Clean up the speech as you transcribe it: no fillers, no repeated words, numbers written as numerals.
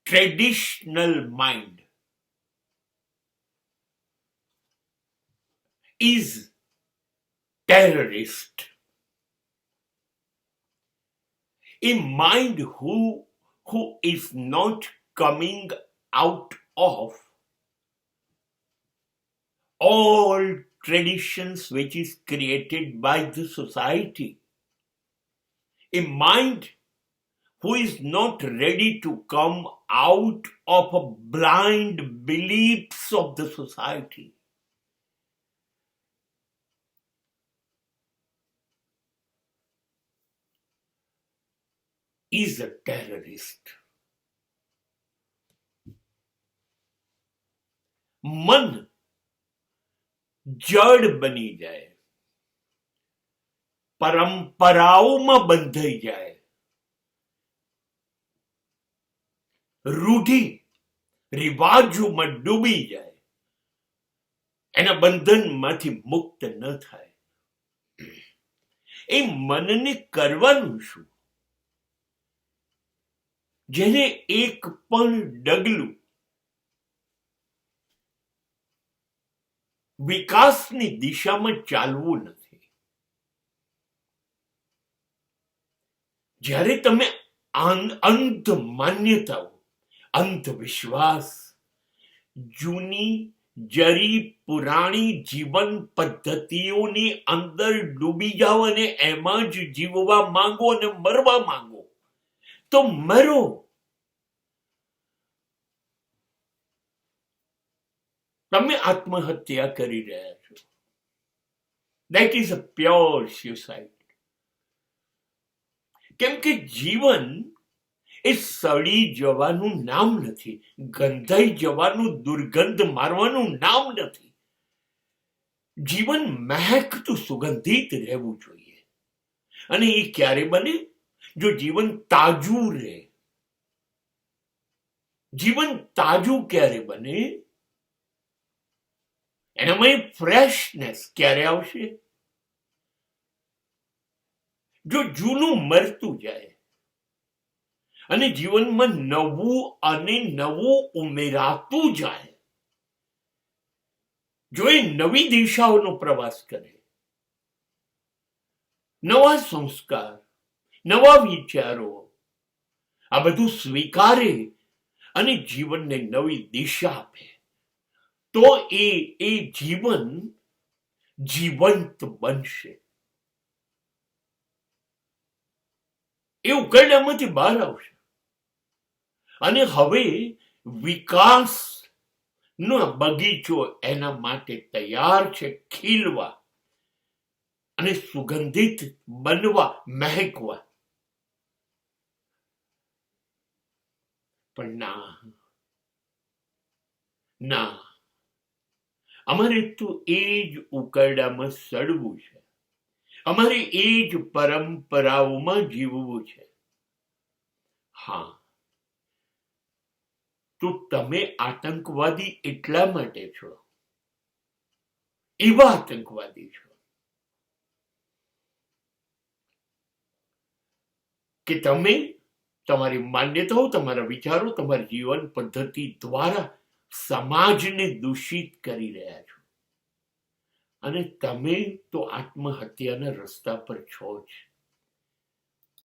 traditional mind is terrorist. A mind who is not coming out of all traditions which is created by the society. A mind who is not ready to come out of a blind beliefs of the society is a terrorist. મન જડ બની જાય, પરંપરાઓમાં બંધાઈ જાય, રૂઢિ રિવાજોમાં ડૂબી જાય, એના બંધનમાંથી મુક્ત ન થાય. એ મનને કરવાનું શું? જેને એક પણ ડગલું વિકાસની દિશામાં ચાલવું નથી. જ્યારે તમે અંધ માન્યતાઓ, અંધવિશ્વાસ, જૂની જરી પુરાણી જીવન પદ્ધતિઓની અંદર ડૂબી જાઓ અને એમાં જ જીવવા માંગો અને મરવા માંગો તો મરો. તમે આત્મહત્યા કરી રહ્યા છો. That is a pure suicide. કેમ કે જીવન એ સડી જવાનું નામ નથી, ગંધાઈ જવાનું, દુર્ગંધ મારવાનું નામ નથી. જીવન મહેકતું, સુગંધિત રહેવું જોઈએ. અને એ ક્યારે બને? જો જીવન તાજું રહે. જીવન તાજું ક્યારે બને? એનામાં ફ્રેશનેસ ક્યારે આવશે? જો જૂનું મરતું જાય અને જીવનમાં નવું અને નવું ઉમેરાતું જાય, જો એ નવી દિશાઓનો પ્રવાસ કરે, નવા સંસ્કાર, નવા વિચારો, આ બધું સ્વીકારે અને જીવનને નવી દિશા આપે, તો એ જીવન જીવંત બનશે. એ ઉકરડામાંથી બહાર આવશે અને હવે વિકાસ નો બગીચો એના માટે તૈયાર છે, ખીલવા અને સુગંધિત બનવા, મહેકવા. પણ ના, અમારે તો એ જ ઉકરડામાં સડવું છે, અમારે એ જ પરંપરાઓમાં જીવવું છે. હા, તો તમે આતંકવાદી એટલા માટે છો, એવા આતંકવાદી છો કે તમે તમારી માન્યતાઓ, તમારા વિચારો, તમારી જીવન પદ્ધતિ દ્વારા સમાજને દૂષિત કરી રહ્યા છો. અને તમે તો આત્મહત્યાના રસ્તા પર છો જ.